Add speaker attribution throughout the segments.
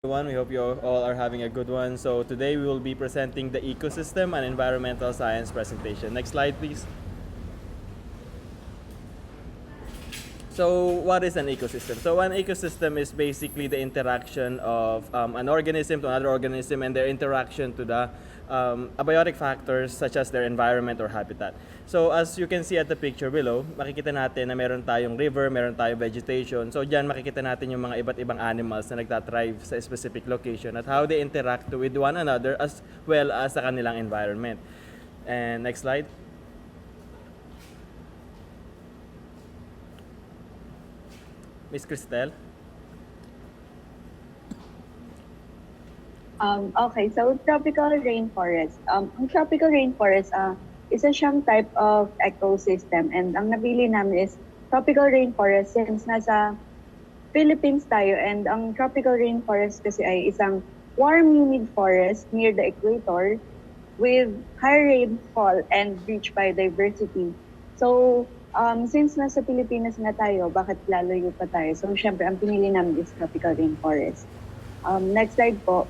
Speaker 1: Everyone, we hope you all are having a good one. So today we will be presenting the ecosystem and environmental science presentation. Next slide, please. So what is an ecosystem? So an ecosystem is basically the interaction of an organism to another organism and their interaction to the abiotic factors such as their environment or habitat. So as you can see at the picture below, makikita natin na meron tayong river, meron tayong vegetation. So diyan makikita natin yung mga iba't ibang animals na nagtathrive sa specific location at how they interact with one another as well as sa kanilang environment. And next slide. Miss Cristel.
Speaker 2: Okay, so tropical rainforest. Ang tropical rainforest, isa siyang type of ecosystem and ang napili namin is tropical rainforest since nasa Philippines tayo and ang tropical rainforest kasi ay isang warm humid forest near the equator with high rainfall and rich biodiversity. So, since nasa Pilipinas na tayo, bakit lalayo pa tayo? So, syempre, ang pinili namin is tropical rainforest. Next slide po.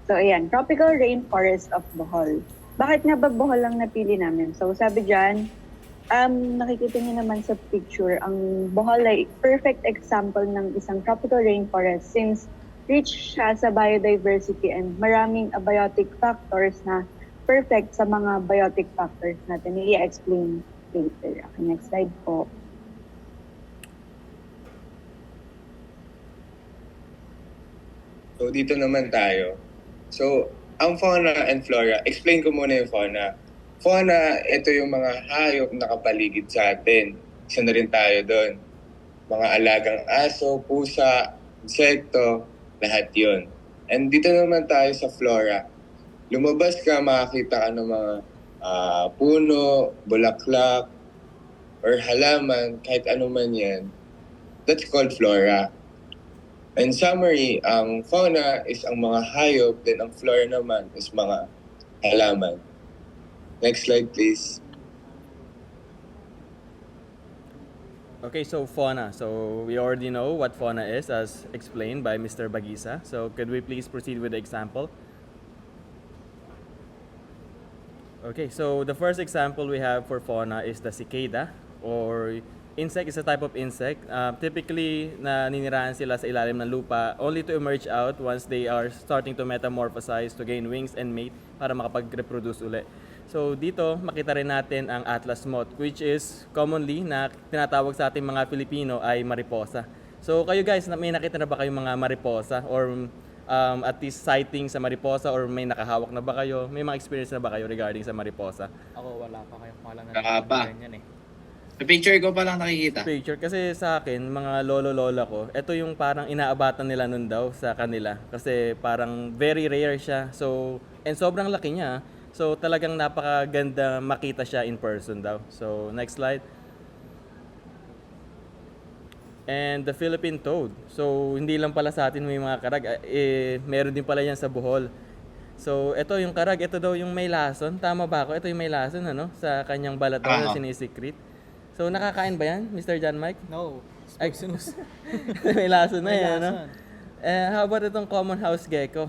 Speaker 2: So, ayan, tropical rainforest of Bohol. Bakit nga ba Bohol lang napili namin? So, sabi dyan, nakikita niyo naman sa picture, ang Bohol ay perfect example ng isang tropical rainforest since rich siya sa biodiversity and maraming abiotic factors na perfect sa mga biotic factors natin. I-explain later. Okay, next slide po.
Speaker 3: So, dito naman tayo. So, ang fauna and flora, explain ko muna yung fauna. Fauna, ito yung mga hayop na kapaligid sa atin. Isa na rin tayo doon. Mga alagang aso, pusa, insekto, lahat yon. And dito naman tayo sa flora. Lumabas ka, makakita ka ng mga puno, bulaklak, or halaman, kahit ano man yan. That's called flora. In summary, ang fauna is ang mga hayop, then ang flora naman is mga halaman. Next slide, please.
Speaker 1: Okay, so fauna. So we already know what fauna is as explained by Mr. Bagisa. So could we please proceed with the example? Okay, so the first example we have for fauna is the cicada or insect is a type of insect. Typically, naninirahan sila sa ilalim ng lupa only to emerge out once they are starting to metamorphosize to gain wings and mate para makapag-reproduce uli. So dito, makita rin natin ang Atlas moth which is commonly na tinatawag sa ating mga Pilipino ay mariposa. So kayo guys, may nakita na ba kayong mga mariposa or at least sighting sa mariposa or may nakahawak na ba kayo? May mga experience na ba kayo regarding sa mariposa?
Speaker 4: Ako wala pa kayo pala
Speaker 5: Wala pa.
Speaker 4: ganyan eh.
Speaker 5: Sa picture ko pa lang nakikita.
Speaker 1: Picture kasi sa akin, mga lolo-lola ko, ito yung parang inaabatan nila nun daw sa kanila kasi parang very rare siya. So, and sobrang laki niya. So, talagang napakaganda makita siya in person daw. So, next slide. And the Philippine toad. So, hindi lang pala sa atin may mga karag. Meron din pala yan sa Bohol. So, ito yung karag. Ito daw yung may lason. Tama ba ako? Ito yung may lason, ano? Sa kanyang balat daw na sinisikrit. So, nakakain ba yan, Mr. John Mike?
Speaker 4: No,
Speaker 1: Ay,
Speaker 4: poisonous.
Speaker 1: may lason na
Speaker 4: May
Speaker 1: yan, ano?
Speaker 4: lason.
Speaker 1: How about itong common house gecko?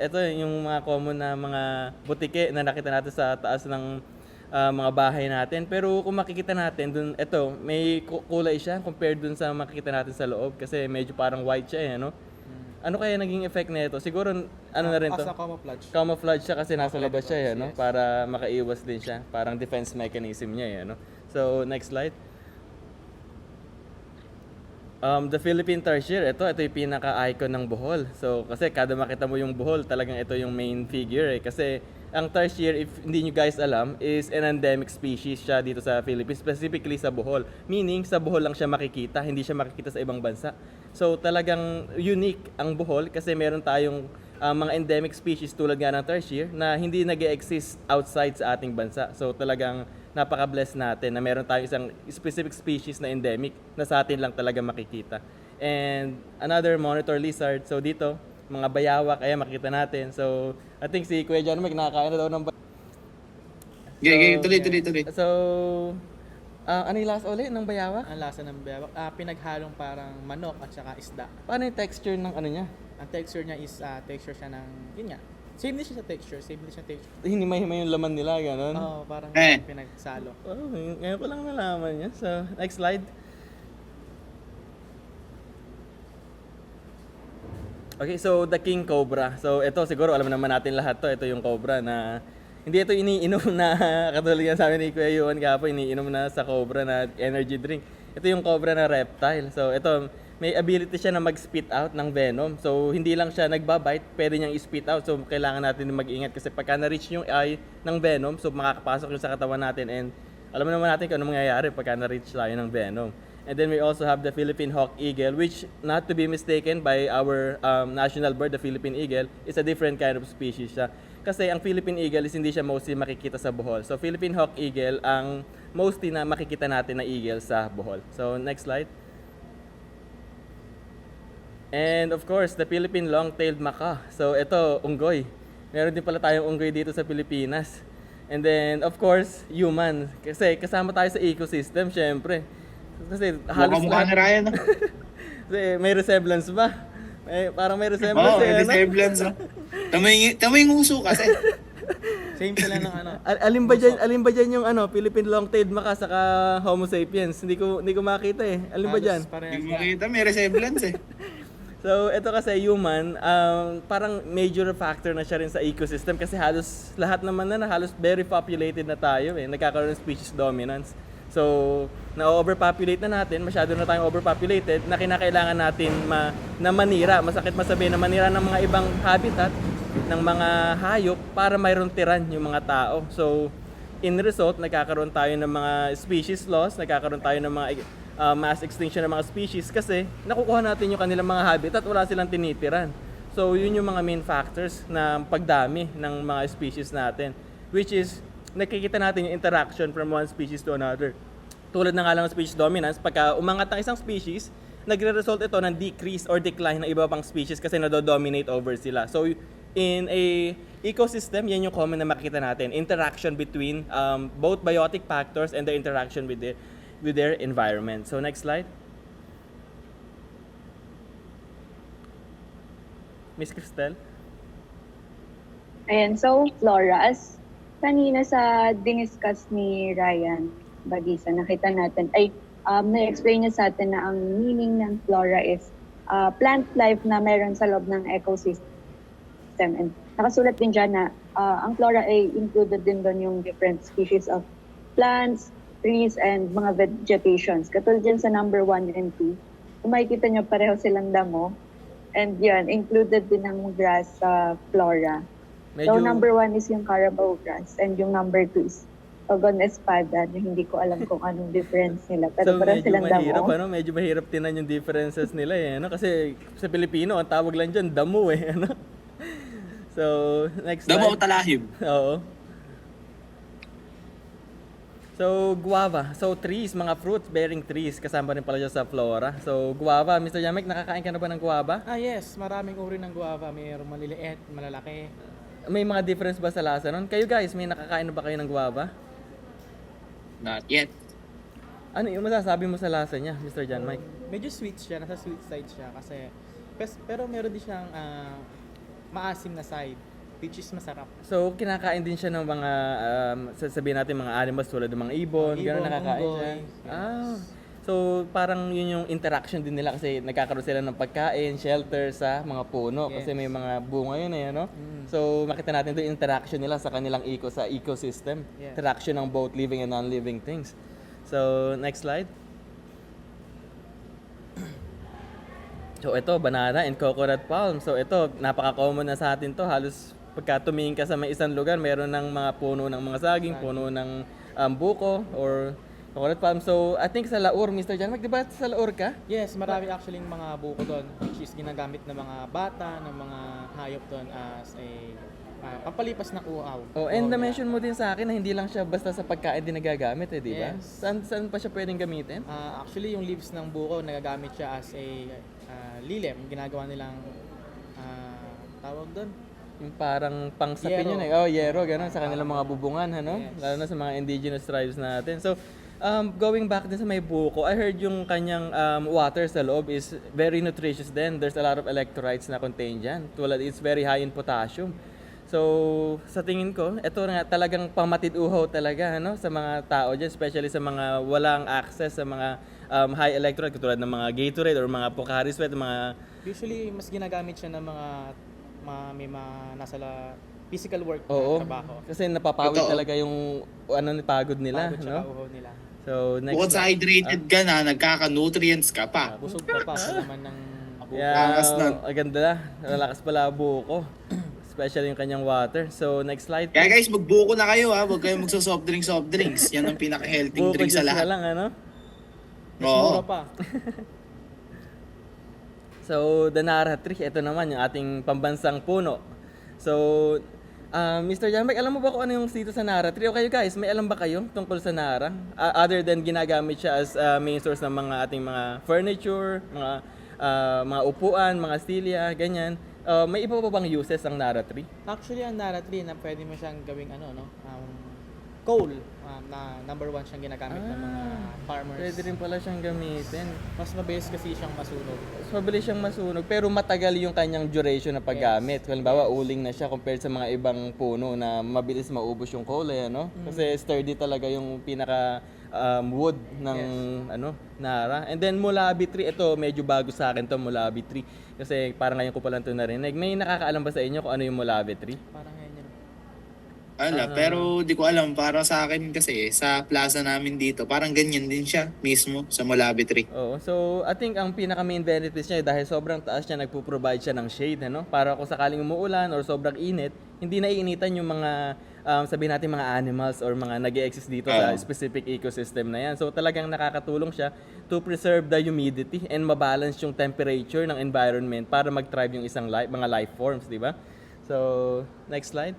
Speaker 1: Ito yung mga common na mga butike na nakita natin sa taas ng mga bahay natin. Pero kung makikita natin, dun, ito, may kulay siya compared dun sa makikita natin sa loob kasi medyo parang white siya, ano? Ano kaya naging effect nito? Siguro, ano na rin to?
Speaker 4: As a camouflage.
Speaker 1: Camouflage siya kasi nasa labas siya,
Speaker 4: Camouflage,
Speaker 1: eh, no?
Speaker 4: yes.
Speaker 1: Para makaiwas din siya. Parang defense mechanism niya, eh, no? So, next slide. The Philippine tarsier, ito yung pinaka-icon ng Bohol. So, kasi kada makita mo yung Bohol, talagang ito yung main figure, eh. Kasi, ang tarsier, if hindi nyo guys alam, is an endemic species siya dito sa Philippines, specifically sa Bohol. Meaning, sa Bohol lang siya makikita, hindi siya makikita sa ibang bansa. So, talagang unique ang Bohol kasi meron tayong mga endemic species tulad nga ng tarsier na hindi nag-exist outside sa ating bansa. So, talagang napaka-blessed natin na meron tayong isang specific species na endemic na sa atin lang talaga makikita. And another monitor lizard. So dito, mga bayawak, ayan makikita natin. So I think si Kuya John Mike nakakain na daw ng
Speaker 5: Tuloy.
Speaker 1: So Ano yung lasa ulit ng bayawak?
Speaker 4: Ang lasa ng bayawak, pinaghalong parang manok at saka isda.
Speaker 1: Paano yung texture ng ano niya?
Speaker 4: Ang texture niya is texture siya ng, yun nga, same din siya sa texture, same din siya texture.
Speaker 1: Hinimay-himay yung laman nila, ganun.
Speaker 4: Oo, parang pinagsalo.
Speaker 1: Oh, ngayon ko lang nalaman niya. So, next slide. Okay, so the King Cobra. So, ito siguro alam naman natin lahat to. Ito yung Cobra na hindi ito iniinom na katulad yan sabi ni Kuya Yuan kahapon, iniinom na sa Cobra na energy drink. Ito yung Cobra na reptile. So, ito may ability siya na mag-spit out ng venom. So, hindi lang siya nagbabite, pwede niyang i-spit out. So, kailangan natin mag-ingat kasi pagka na-reach yung eye ng venom, so makakapasok yung sa katawan natin and alam naman natin kung ano mangyayari pagka na-reach tayo ng venom. And then we also have the Philippine Hawk Eagle, which not to be mistaken by our national bird, the Philippine Eagle, is a different kind of species siya. Kasi ang Philippine Eagle is hindi siya mostly makikita sa Bohol. So Philippine Hawk Eagle ang mostly na makikita natin na eagle sa Bohol. So next slide. And of course, the Philippine Long-tailed Macaw. So ito, unggoy. Meron din pala tayong unggoy dito sa Pilipinas. And then of course, human. Kasi kasama tayo sa ecosystem, syempre. Kasi halos
Speaker 5: Mukha ni Ryan.
Speaker 1: Kasi may resemblance ba? Parang may resemblance
Speaker 5: Oo,
Speaker 1: eh.
Speaker 5: may resemblance. Tamay nguso kasi.
Speaker 4: Same sila ng ano.
Speaker 1: Alin ba dyan yung Philippine Long-tailed Macaw saka Homo sapiens? Hindi ko makita eh. Alin ba dyan?
Speaker 5: Hindi mo makita, may resemblance eh.
Speaker 1: So, ito kasi human, parang major factor na siya rin sa ecosystem kasi halos lahat naman na halos very populated na tayo eh. Nagkakaroon ng species dominance. So, na-overpopulate na natin, masyado na tayong overpopulated na kinakailangan natin na manira, masakit masabihin na manira ng mga ibang habitat ng mga hayop para mayroon tiran yung mga tao. So, in result, nagkakaroon tayo ng mga species loss, nagkakaroon tayo ng mga mass extinction ng mga species kasi nakukuha natin yung kanilang mga habitat, wala silang tinitiran. So, yun yung mga main factors na pagdami ng mga species natin, which is nakikita natin yung interaction from one species to another. Tulad na nga lang ng species dominance, pagka umangat ng isang species, nagre-result ito ng decrease or decline ng iba pang species kasi nado-dominate over sila. So, in a ecosystem, yan yung common na makikita natin. Interaction between both biotic factors and the interaction with their environment. So, next slide. Miss Cristel?
Speaker 2: Ayan, so Flora, as kanina sa diniscuss ni Ryan Bagisa, nakita natin, na-explain niya sa atin na ang meaning ng flora is plant life na meron sa loob ng ecosystem. And nakasulat din dyan na ang flora ay included din doon yung different species of plants, trees, and mga vegetations. Katulad dyan sa number 1 and 2, kung makikita nyo pareho silang damo. And yun, included din ang grass sa flora. So number 1 is yung Carabao grass and yung number 2 is Togon Espada na hindi ko alam kung anong difference nila. Pero parang silang
Speaker 1: mahirap,
Speaker 2: damo.
Speaker 1: medyo mahirap tinan yung differences nila eh. Kasi sa Pilipino, ang tawag lang dyan, damo eh. So, next slide.
Speaker 5: Damo o talahib.
Speaker 1: Oo. So, guava. So, trees, mga fruits-bearing trees, kasama rin pala dyan sa flora. So, guava. Mr. Yamek, nakakain ka na ba ng guava?
Speaker 4: Yes, maraming uri ng guava. Mayroong maliliit, malalaki.
Speaker 1: May mga difference ba sa lasa nun? Kayo guys, may nakakain na ba kayo ng guava?
Speaker 5: Not yet.
Speaker 1: Ano yung masasabi mo sa lasa niya, Mr. John Mike?
Speaker 4: Medyo sweet siya, nasa sweet side siya kasi pero meron din siyang maasim na side, which is masarap.
Speaker 1: So, kinakain din siya ng mga, sasabihin natin mga animals tulad ng mga ibon, gano'n nakakain siya.
Speaker 4: Yes.
Speaker 1: So, parang yun yung interaction din nila kasi nagkakaroon sila ng pagkain, shelter sa mga puno kasi may mga bunga yun eh, no? So, makita natin ito yung interaction nila sa kanilang sa ecosystem.
Speaker 4: Yes.
Speaker 1: Interaction ng both living and non-living things. So, next slide. So, ito, banana and coconut palm. So, ito, napaka-common na sa atin to. Halos pagka tumingin ka sa may isang lugar, meron ng mga puno ng mga saging, puno ng buko, or coconut palm. So, I think sa Laur, Mr. John, di ba sa Laur ka?
Speaker 4: Yes, marami actually mga buko doon, which is ginagamit ng mga bata, ng mga hayop doon as a pampalipas ng uhaw.
Speaker 1: Oh, and na-mention mo din sa akin na hindi lang siya basta sa pagkain din nagagamit eh, di ba?
Speaker 4: Yes.
Speaker 1: Saan pa siya pwedeng gamitin?
Speaker 4: Actually, yung leaves ng buko, nagagamit siya as a lilem. Ginagawa nilang tawag doon.
Speaker 1: Yung parang pangsapin
Speaker 4: Yero.
Speaker 1: yun eh. Oh, yero, gano'n sa kanilang mga bubungan, ano?
Speaker 4: Yes.
Speaker 1: Lalo na sa mga indigenous tribes natin. So, Going back din sa may buko, I heard yung kanyang water sa loob is very nutritious din. There's a lot of electrolytes na contained dyan. Tulad, it's very high in potassium. So, sa tingin ko, ito nga talagang pamatid-uhaw talaga sa mga tao dyan, especially sa mga walang access sa mga high electrolyte, tulad ng mga Gatorade or mga Pocari Sweat, mga
Speaker 4: Usually, mas ginagamit siya ng mga nasa physical work
Speaker 1: oo,
Speaker 4: na trabaho.
Speaker 1: kasi napapawid
Speaker 5: Totoo.
Speaker 1: talaga yung pagod nila,
Speaker 4: Pagod
Speaker 1: no?
Speaker 4: tsaka uhaw nila.
Speaker 1: So, next
Speaker 5: Bukod sa hydrated ka na, nagkaka-nutrients ka pa.
Speaker 4: Busog ka pa sa laman ng
Speaker 5: Lakas nun.
Speaker 1: ang ganda. Malakas pala buko. Especially yung kanyang water. So, next slide.
Speaker 5: Kaya guys, magbuko na kayo ha. Huwag kayong magsa-soft drinks. Yan ang pinaka-healthy
Speaker 1: Buko
Speaker 5: drink sa
Speaker 1: juice na
Speaker 5: lahat.
Speaker 1: lang, ano?
Speaker 4: mas mura
Speaker 5: Oo.
Speaker 4: pa.
Speaker 1: So, the Nara tree, ito naman yung ating pambansang puno. So, Mr. Jamek, alam mo ba kung ano yung dito sa Nara tree? O kayo guys, may alam ba kayo tungkol sa Nara? Other than ginagamit siya as main source ng mga ating mga furniture, mga upuan, mga stilya, ganyan. May iba pa bang uses ang Nara tree?
Speaker 4: Actually, ang Nara tree na pwede mo siyang gawing coal, na number 1 siyang ginagamit ng mga farmers.
Speaker 1: Pwede rin pala siyang gamitin.
Speaker 4: Mas mabilis kasi siyang masunog.
Speaker 1: Mas mabilis siyang masunog, pero matagal yung kanyang duration na paggamit. Halimbawa, uling na siya compared sa mga ibang puno na mabilis maubos yung coal, ano? Kasi sturdy talaga yung pinaka wood ng Nara. And then Mulabi tree, ito medyo bago sa akin to, Mulabi tree. Kasi parang ngayon ko pa lang ito narinig. May nakakaalam ba sa inyo kung ano yung Mulabi tree?
Speaker 4: Parang ngayon yun.
Speaker 5: Pero di ko alam. Para sa akin kasi, sa plaza namin dito, parang ganyan din siya mismo sa Molabe Tree.
Speaker 1: Oo. So, I think ang pinaka main benefits niya dahil sobrang taas niya, nagpo-provide siya ng shade, para kung sakaling umuulan or sobrang init, hindi naiinitan yung mga sabihin natin mga animals or mga nag-exist dito sa specific ecosystem na yan. So, talagang nakakatulong siya to preserve the humidity and mabalance yung temperature ng environment para mag-thrive yung mga life forms, di ba? So, next slide.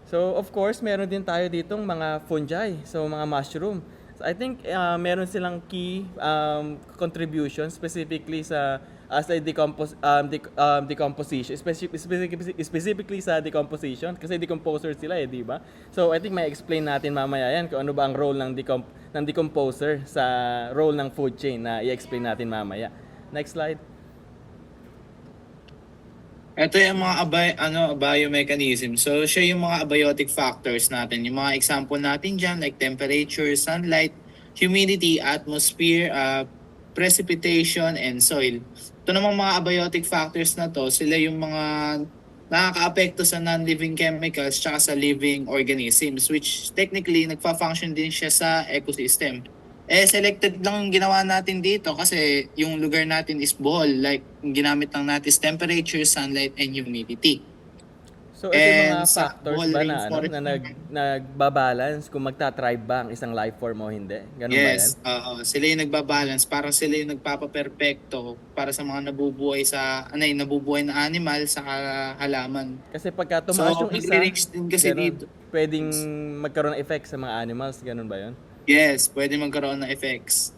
Speaker 1: So, of course, meron din tayo ditong mga fungi, so mga mushroom. So, I think meron silang key contribution specifically as a decomposition, specifically sa decomposition, kasi decomposer sila di ba? So, I think may explain natin mamaya yan kung ano ba ang role ng decomposer sa role ng food chain na i-explain natin mamaya. Next slide.
Speaker 5: Ito yung mga biomechanism. So, siya yung mga abiotic factors natin. Yung mga example natin dyan, like temperature, sunlight, humidity, atmosphere, precipitation, and soil. Ito namang mga abiotic factors na to, sila yung mga nakaka-apekto sa non-living chemicals tsaka sa living organisms, which technically nagfa-function din siya sa ecosystem. Selected lang yung ginawa natin dito kasi yung lugar natin is Bohol. Like, yung ginamit lang natin is temperature, sunlight, and humidity.
Speaker 1: So, ito yung mga
Speaker 5: And sa
Speaker 1: factors
Speaker 5: Bohol
Speaker 1: ba na,
Speaker 5: Rainforest
Speaker 1: nagbabalance kung magta-thrive ba ang isang life form o hindi? Ganun ba yan?
Speaker 5: Yes, sila yung nagbabalance. Parang sila yung nagpapaperpekto para sa mga nabubuhay na animal sa halaman.
Speaker 1: Kasi pagka tumaas yung isa,
Speaker 5: magre-range din kasi
Speaker 1: ganun,
Speaker 5: dito.
Speaker 1: pwedeng magkaroon ng effect sa mga animals. Ganun ba yun?
Speaker 5: Yes, pwede magkaroon ng effects.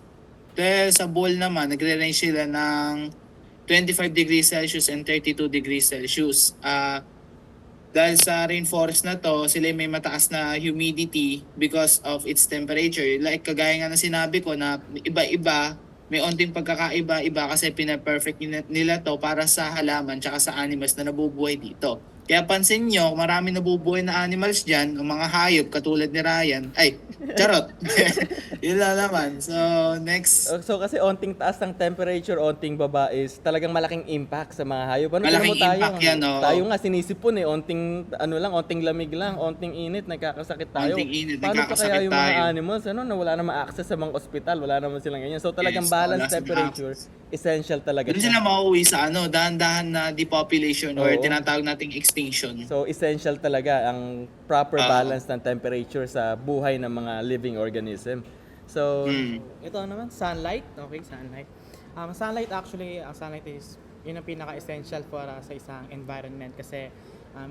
Speaker 5: Dahil sa bowl naman, nagre-range sila ng 25 degrees Celsius and 32 degrees Celsius. Dahil sa rainforest na to, sila may mataas na humidity because of its temperature. Like kagaya nga na sinabi ko na iba-iba, may onting pagkakaiba-iba kasi pina-perfect nila to para sa halaman tsaka sa animals na nabubuhay dito. Kaya pansin nyo, marami nabubuhay na animals dyan, ang mga hayop katulad ni Ryan. Ay, charot. Yun lang naman. So, next.
Speaker 1: So kasi onting taas ng temperature, onting baba is talagang malaking impact sa mga hayop. Ano,
Speaker 5: Malaking
Speaker 1: tingnan mo
Speaker 5: impact yan, oo.
Speaker 1: Tayo nga sinisipon onting lamig lang, onting init, nagkakasakit tayo.
Speaker 5: Onting init,
Speaker 1: Paano pa kaya
Speaker 5: nagkakasakit
Speaker 1: yung mga
Speaker 5: tayo.
Speaker 1: animals, na wala namang access sa mga ospital, wala naman silang ganyan. So talagang
Speaker 5: Yes,
Speaker 1: balanced
Speaker 5: wala silang
Speaker 1: temperature, essential talaga
Speaker 5: Doon
Speaker 1: siya.
Speaker 5: sila mauwi sa dahan-dahan na depopulation or
Speaker 1: Oo.
Speaker 5: tinatawag nating extinction.
Speaker 1: So essential talaga ang proper balance ng temperature sa buhay ng mga living organism. So,
Speaker 4: Ito naman, sunlight. Okay, sunlight. Sunlight actually, ang sunlight is yun ang pinaka-essential para sa isang environment kasi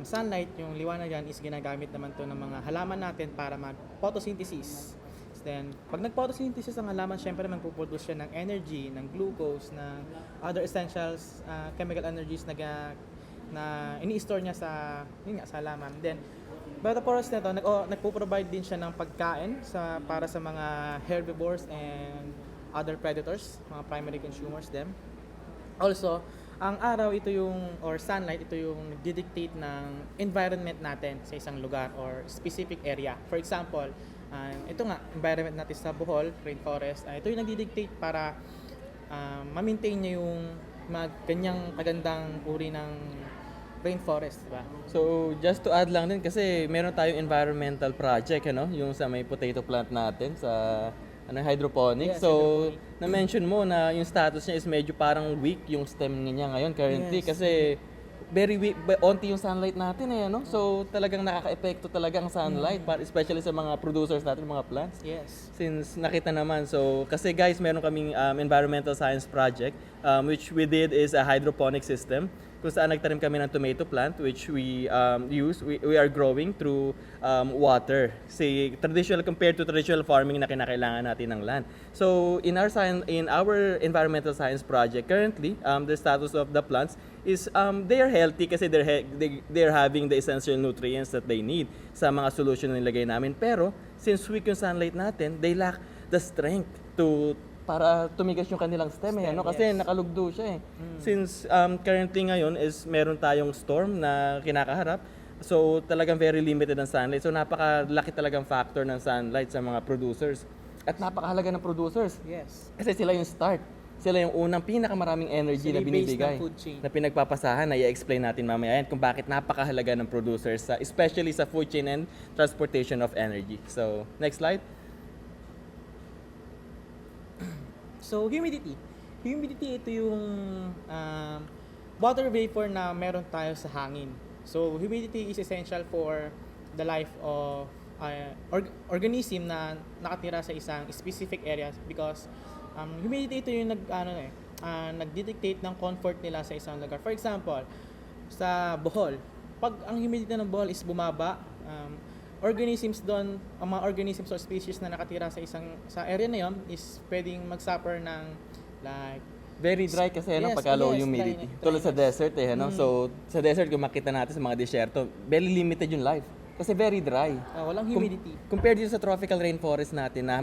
Speaker 4: sunlight, yung liwanag yan is ginagamit naman to ng mga halaman natin para mag-photosynthesis. Then, pag nag-photosynthesis ang halaman, syempre magpuproduce siya ng energy, ng glucose, ng other essentials, chemical energies na ini-store niya sa halaman. Then, Biotoforest na to, nagpo-provide din siya ng pagkain para sa mga herbivores and other predators, mga primary consumers them. Also, ang araw or sunlight, ito yung didictate ng environment natin sa isang lugar or specific area. For example, ito nga, environment natin sa Bohol, rainforest, ito yung nagdidictate para ma-maintain niya yung mga ganyang kagandang uri ng rainforest, di ba?
Speaker 1: So, just to add lang din kasi meron tayong environmental project, ano, yung sa may potato plant natin sa hydroponics.
Speaker 4: Yes,
Speaker 1: So,
Speaker 4: hydroponic.
Speaker 1: na-mention mo na yung status niya is medyo parang weak yung stem niya ngayon currently
Speaker 4: Yes.
Speaker 1: kasi very weak, onti yung sunlight natin eh, ano? So, talagang nakaka-epekto talaga ang sunlight, especially sa mga producers natin, mga plants.
Speaker 4: Yes.
Speaker 1: Since nakita naman, so kasi guys, meron kaming environmental science project which we did is a hydroponic system kung saan nagtanim kami ng tomato plant which we we are growing through water. Say traditional compared to traditional farming na kinakailangan natin ng land. So in our environmental science project currently, the status of the plants is they are healthy kasi they're having the essential nutrients that they need sa mga solution na nilagay namin. Pero since weak yung sunlight natin, they lack the strength para tumigas yung kanilang stem eh, ano? Kasi
Speaker 4: yes.
Speaker 1: nakalugdo siya eh. Since currently ngayon is meron tayong storm na kinakaharap, so talagang very limited ang sunlight. So napakalaki talagang factor ng sunlight sa mga producers. At napakahalaga ng producers.
Speaker 4: Yes.
Speaker 1: Kasi sila yung start. Sila yung unang pinakamaraming energy
Speaker 4: Sila
Speaker 1: na
Speaker 4: yung base
Speaker 1: binibigay,
Speaker 4: ng food chain.
Speaker 1: na pinagpapasahan, na i-explain natin mamaya yan kung bakit napakahalaga ng producers, especially sa food chain and transportation of energy. So, next slide.
Speaker 4: So, humidity. Humidity, ito yung water vapor na meron tayo sa hangin. So, humidity is essential for the life of organism na nakatira sa isang specific area because humidity ito yung nagdidictate ng comfort nila sa isang lugar. For example, sa Bohol, pag ang humidity ng Bohol is bumaba, organisms doon, ang mga organisms or species na nakatira sa area na yon is pwedeng mag-suffer ng like
Speaker 1: Very dry kasi ano,
Speaker 4: Yes,
Speaker 1: pagka low
Speaker 4: yes,
Speaker 1: humidity.
Speaker 4: dryness.
Speaker 1: Tulad sa desert eh, ano? So, sa desert kung makita natin sa mga deserto, very limited yung life. Kasi very dry.
Speaker 4: walang humidity.
Speaker 1: Compared dito sa tropical rainforest natin na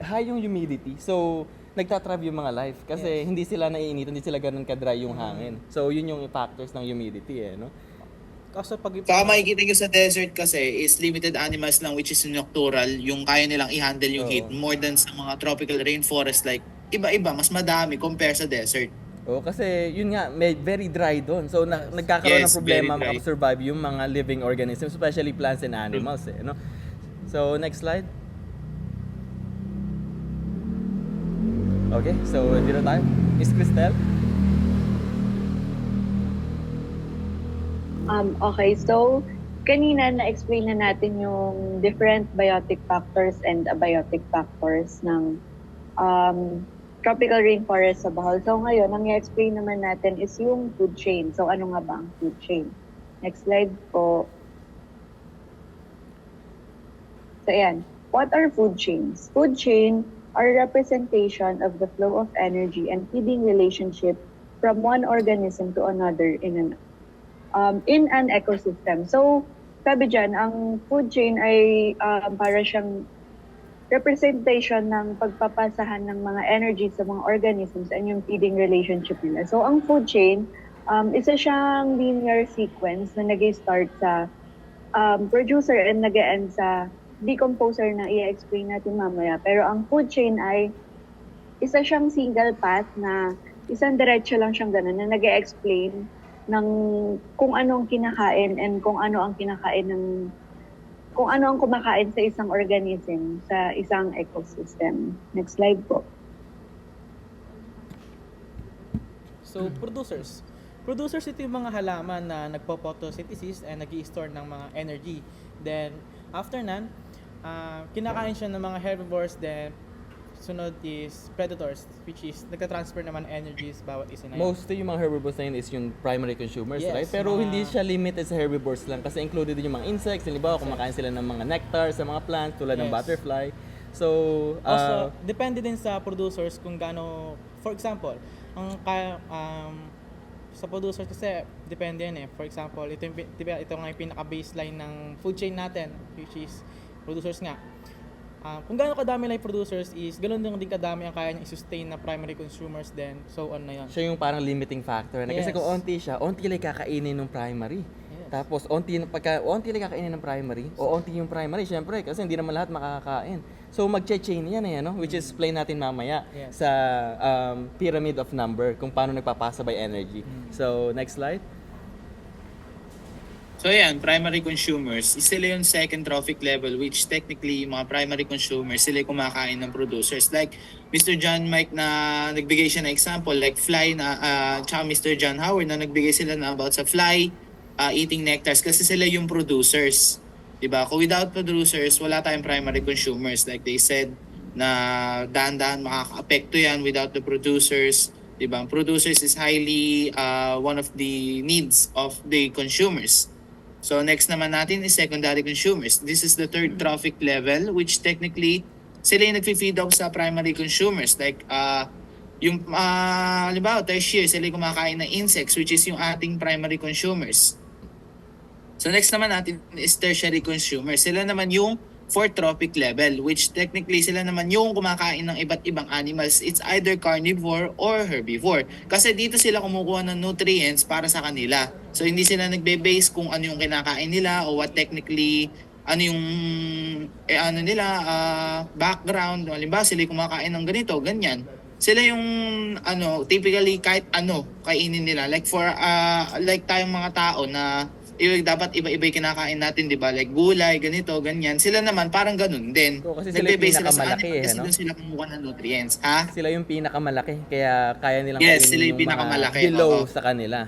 Speaker 1: high yung humidity. So, nagtatrap yung mga life kasi hindi sila naiinit, hindi sila ganun ka-dry yung hangin. So, yun yung factors ng humidity eh, no?
Speaker 4: Kaso pag
Speaker 5: Saka makikita nyo sa desert kasi is limited animals lang which is nocturnal, yung kaya nilang i-handle yung
Speaker 1: Oo.
Speaker 5: heat more than sa mga tropical rainforest like iba-iba, mas madami compare sa desert.
Speaker 1: Oh, kasi yun nga, very dry doon. So nagkakaroon ng
Speaker 5: Yes,
Speaker 1: problema
Speaker 5: very dry.
Speaker 1: makasurvive yung mga living organisms, especially plants and animals eh, no? So next slide. Okay, so dito tayo. Miss Cristel?
Speaker 2: Okay, so kanina na-explain na natin yung different biotic factors and abiotic factors ng tropical rainforest sa Bohol. So ngayon, ang i-explain naman natin is yung food chain. So ano nga ba ang food chain? Next slide po. So ayan, what are food chains? Food chain are representation of the flow of energy and feeding relationship from one organism to another in an ecosystem. So, sabi dyan, ang food chain ay para siyang representation ng pagpapasahan ng mga energy sa mga organisms and yung feeding relationship nila. So, ang food chain, isa siyang linear sequence na nag-start sa producer and nag-end sa decomposer na i-explain natin mamaya. Pero ang food chain ay isa siyang single path na isang diretso lang siyang ganun na nag-explain ng kung ano ang kinakain and kung ano ang kumakain sa isang organism, sa isang ecosystem. Next slide po.
Speaker 4: So, producers. Producers, ito yung mga halaman na nagpo-photosynthesis and nag-i-store ng mga energy. Then, after nan, kinakain siya ng mga herbivores. Then, sunod is predators, which is nagtatransfer naman energies bawat isa na yun.
Speaker 1: Mostly yung mga herbivores na yun is yung primary consumers,
Speaker 4: Yes,
Speaker 1: right? Pero
Speaker 4: mga-
Speaker 1: hindi siya limited sa herbivores lang kasi included din yung mga insects. Halimbawa, kumakain sila ng mga nectar sa mga plants tulad ng
Speaker 4: Yes.
Speaker 1: butterfly. So,
Speaker 4: Also, depende din sa producers kung gaano, for example, Sa producers kasi, depende yan eh. For example, diba, ito nga yung pinaka-baseline ng food chain natin, which is producers nga. Kung gaano kadami lang yung producers is, ganun din kadami ang kaya niyang i-sustain na primary consumers then so on na yun.
Speaker 1: Siya yung parang limiting factor. Na kasi
Speaker 4: Yes.
Speaker 1: kung onti siya, onti lang kakainin ng primary.
Speaker 4: Yes.
Speaker 1: Tapos pagka onti lang kakainin ng primary, o onti yung primary, syempre, kasi hindi naman lahat makakakain. So magche-chain yan eh, no? Which is explain natin mamaya
Speaker 4: Yes.
Speaker 1: sa pyramid of number, kung paano nagpapasa by energy. So, next slide.
Speaker 5: So ayan, primary consumers, sila yung second trophic level which technically yung mga primary consumers, sila yung kumakain ng producers. Like Mr. John Mike na nagbigay siya na example, like Fly na, tsaka Mr. John Howard na nagbigay sila na about sa Fly eating nectars kasi sila yung producers. Diba? Kung without producers, wala tayong primary consumers. Like they said, na dahan-dahan makaka-apekto yan without the producers. Diba? Producers is highly one of the needs of the consumers. So next naman natin is secondary consumers. This is the third trophic level which technically sila yung nag-feed off sa primary consumers. Like yung halimbawa tertiary, sila yung kumakain ng insects which is yung ating primary consumers. So next naman natin is tertiary consumers. Sila naman yung fourth trophic level which technically sila naman yung kumakain ng iba't ibang animals. It's either carnivore or herbivore. Kasi dito sila kumukuha ng nutrients para sa kanila. So hindi sila nagbe-base kung ano yung kinakain nila o what technically ano yung background. Halimbawa sila yung kumakain ng ganito, ganyan. Sila yung typically kahit kainin nila. Like for like tayong mga tao na dapat iba-iba yung kinakain natin, di ba? Like gulay, ganito, ganyan. Sila naman parang ganun din.
Speaker 1: So, kasi sila yung
Speaker 5: Nagbe-base sila sa
Speaker 1: pinakamalaki,
Speaker 5: animal kasi
Speaker 1: no?
Speaker 5: doon sila kumukuha ng nutrients. Ha?
Speaker 1: Sila yung pinakamalaki, kaya kaya nilang
Speaker 5: Yes,
Speaker 1: kainin
Speaker 5: sila yung
Speaker 1: yung mga
Speaker 5: pinakamalaki,
Speaker 1: below
Speaker 5: oo.
Speaker 1: sa kanila.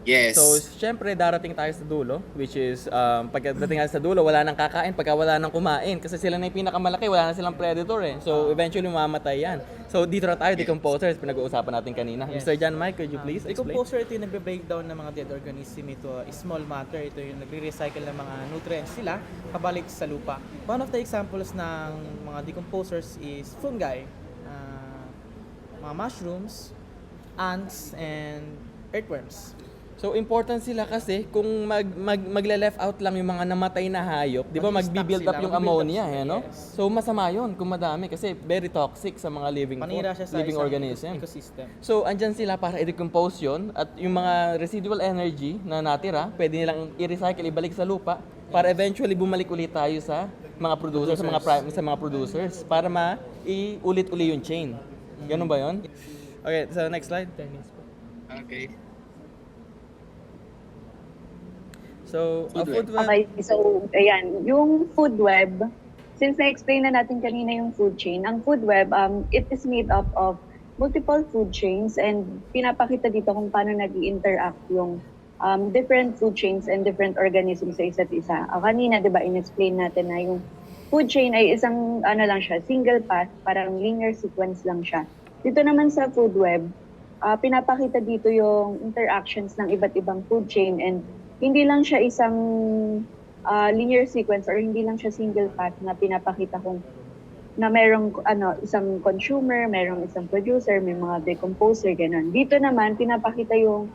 Speaker 5: Yes.
Speaker 1: So, syempre, darating tayo sa dulo, which is, pagdating natin sa dulo, wala nang kakain pagka wala nang kumain. Kasi sila na yung pinakamalaki, wala na silang predator eh. So, eventually, mamamatay yan. So, dito na tayo, decomposers, pinag-uusapan natin kanina.
Speaker 4: Yes.
Speaker 1: Mr. John Mike, could you please explain?
Speaker 4: Decomposer, ito yung nagbe-breakdown ng mga dead organism. Ito small matter. Ito yung nagre-recycle ng mga nutrients sila kabalik sa lupa. One of the examples ng mga decomposers is fungi, mga mushrooms, ants, and earthworms.
Speaker 1: So, important sila kasi kung magle-left out lang yung mga namatay na hayop, di ba
Speaker 4: Mag-i-stack
Speaker 1: magbi-build
Speaker 4: sila,
Speaker 1: up yung
Speaker 4: magbi-build up
Speaker 1: ammonia,
Speaker 4: sila,
Speaker 1: no?
Speaker 4: yes.
Speaker 1: So, masama yun kung madami kasi very toxic sa mga
Speaker 4: Panira siya sa
Speaker 1: living
Speaker 4: isang
Speaker 1: organism.
Speaker 4: ecosystem.
Speaker 1: So, andyan sila para i-decompose yun at yung mga residual energy na natira, pwede nilang i-recycle, ibalik sa lupa para eventually bumalik ulit tayo sa mga producers, sa mga producers para iulit-uli yung chain. Ganun ba yun? Okay, so next slide.
Speaker 5: Okay.
Speaker 1: So, a
Speaker 5: Food
Speaker 1: food web.
Speaker 2: Okay, so ayan, yung food web, since na-explain na natin kanina yung food chain, ang food web, it is made up of multiple food chains and pinapakita dito kung paano nag-interact yung different food chains and different organisms sa isa't isa. Kanina, di ba, in-explain natin na yung food chain ay isang, lang siya, single path, parang linear sequence lang siya. Dito naman sa food web, pinapakita dito yung interactions ng iba't ibang food chain and hindi lang siya isang linear sequence or hindi lang siya single path na pinapakita kung na merong isang consumer, merong isang producer, may mga decomposer, gano'n. Dito naman, pinapakita yung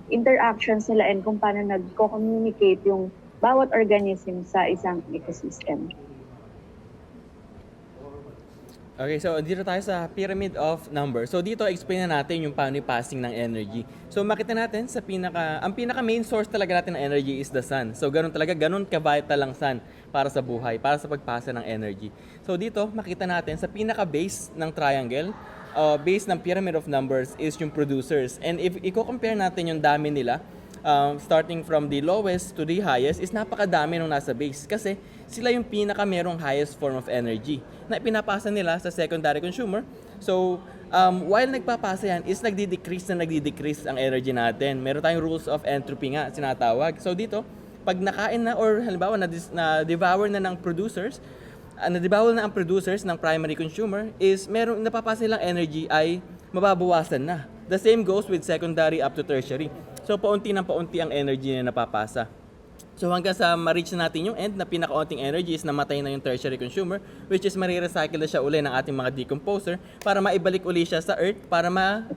Speaker 2: interactions nila and kung paano nagko-communicate yung bawat organism sa isang ecosystem.
Speaker 1: Okay, so dito tayo sa pyramid of numbers. So dito explain na natin yung paano yung passing ng energy. So makita natin sa ang pinaka main source talaga natin ng energy is the sun. So ganun ka-vital ang sun para sa buhay, para sa pagpasa ng energy. So dito makita natin sa pinaka base ng triangle, base ng pyramid of numbers is yung producers. And if i-compare natin yung dami nila, starting from the lowest to the highest is napakadami nung nasa base kasi sila yung pinaka merong highest form of energy na pinapasa nila sa secondary consumer. So, while nagpapasa yan is nagdi-decrease ang energy natin. Meron tayong rules of entropy nga sinatawag. So dito, pag nakain na or halimbawa na-devour na ng producers, na-devour na ang producers ng primary consumer is merong napapasa nilang energy ay mababawasan na. The same goes with secondary up to tertiary. So paunti ang energy na napapasa. So hanggang sa ma-reach na natin yung end na pinaka-onting energy is namatay na yung tertiary consumer, which is marirecycle na siya uli ng ating mga decomposer para maibalik uli siya sa earth para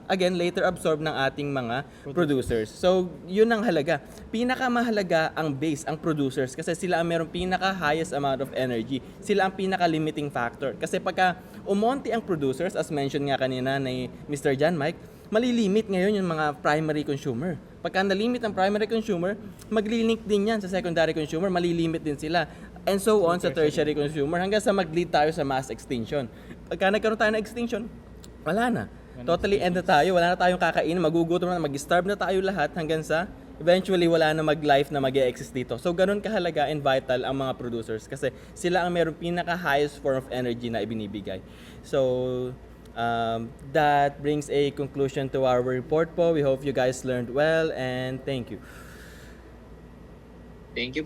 Speaker 1: again later absorb ng ating mga producers. So yun ang halaga. Pinakamahalaga ang base, ang producers, kasi sila ang merong pinaka-highest amount of energy. Sila ang pinaka-limiting factor. Kasi pagka umonti ang producers, as mentioned nga kanina ni Mr. John Mike, malilimit ngayon yung mga primary consumer. Pagka nalimit ang primary consumer, maglilink din yan sa secondary consumer, malilimit din sila. And so on sa tertiary consumer hanggang sa mag-lead tayo sa mass extinction. Pagka nagkaroon tayo ng extinction, wala na. Totally end na tayo, wala na tayong kakain, magugutom na, mag-starve na tayo lahat hanggang sa eventually wala na mag-life na mag-e-exist dito. So ganun kahalaga and vital ang mga producers kasi sila ang mayroong pinaka-highest form of energy na ibinibigay. So that brings a conclusion to our report po. We hope you guys learned well and thank you.
Speaker 5: Thank you.